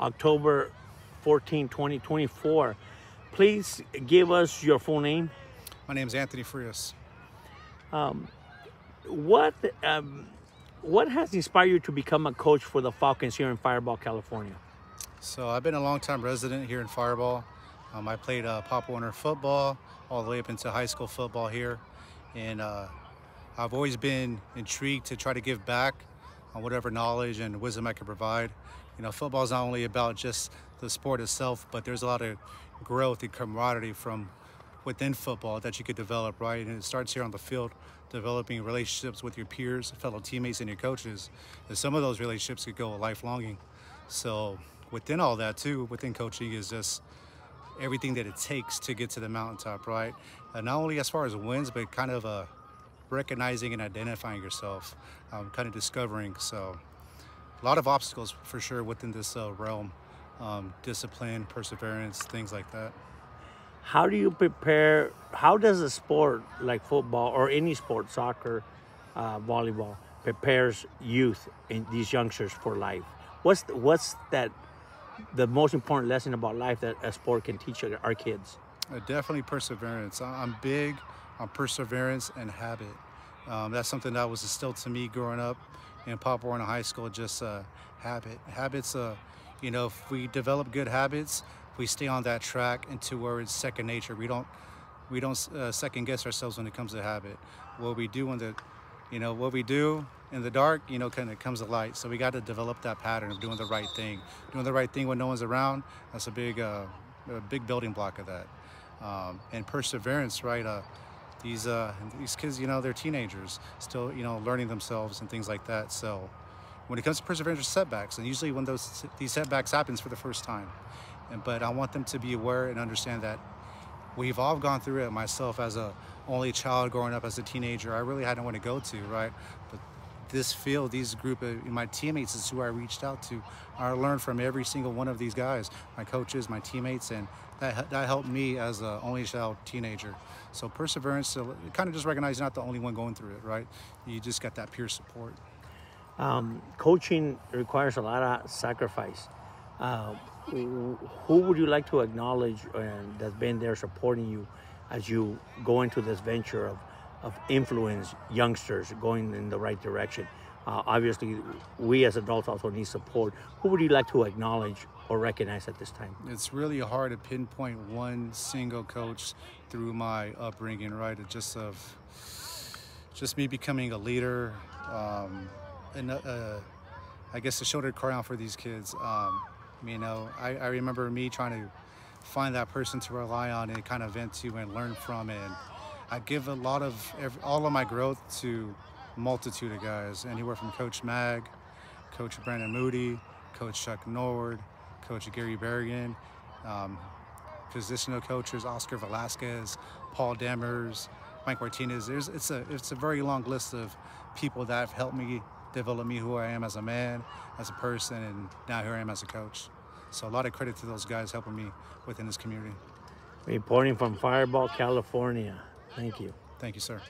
October 14, 2024. Please give us your full name. My name is Anthony Frias. What has inspired you to become a coach for the Falcons here in Firebaugh, California? So I've been a long-time resident here in Firebaugh. I played Pop Warner football all the way up into high school football here. And I've always been intrigued to try to give back on whatever knowledge and wisdom I can provide. You know, football is not only about just the sport itself, but there's a lot of growth and camaraderie from within football that you could develop, right? And it starts here on the field, developing relationships with your peers, fellow teammates, and your coaches. And some of those relationships could go lifelonging. So within all that too, within coaching is just everything that it takes to get to the mountaintop, right? Not only as far as wins, but kind of recognizing and identifying yourself, kind of discovering. So a lot of obstacles for sure within this realm, discipline, perseverance, things like that. How do you prepare? How does a sport like football or any sport, soccer, volleyball, prepares youth and these youngsters for life? What's the most important lesson about life that a sport can teach our kids? Definitely perseverance. I'm big on perseverance and habit. That's something that was instilled to me growing up in Pop Warner High School. Just habit. Habits. You know, if we develop good habits, we stay on that track into where it's second nature. We don't second guess ourselves when it comes to habit. What we do what we do in the dark, kind of comes to light. So we got to develop that pattern of doing the right thing. Doing the right thing when no one's around, that's a big building block of that. And perseverance, right? These kids, they're teenagers, still, learning themselves and things like that. So when it comes to perseverance, there's setbacks, and usually when these setbacks happens for the first time. But I want them to be aware and understand that we've all gone through it. Myself as a only child growing up as a teenager, I really had nowhere to go to, right? But this field, these group of my teammates is who I reached out to. I learned from every single one of these guys, my coaches, my teammates, and that helped me as an only child teenager. So perseverance, so kind of just recognize you're not the only one going through it, right? You just got that peer support. Coaching requires a lot of sacrifice. Who would you like to acknowledge and that's been there supporting you as you go into this venture of influence youngsters going in the right direction? Obviously, we as adults also need support. Who would you like to acknowledge or recognize at this time? It's really hard to pinpoint one single coach through my upbringing, right? It's just me becoming a leader, and I guess a shoulder to cry on for these kids. I remember me trying to find that person to rely on and kind of vent to and learn from. And I give all of my growth to a multitude of guys, anywhere from Coach Mag, Coach Brandon Moody, Coach Chuck Nord, Coach Gary Berrigan, positional coaches, Oscar Velasquez, Paul Demers, Mike Martinez. It's a very long list of people that have helped me develop me who I am as a man, as a person, and now here I am as a coach. So a lot of credit to those guys helping me within this community. Reporting from Firebaugh, California. Thank you. Thank you, sir.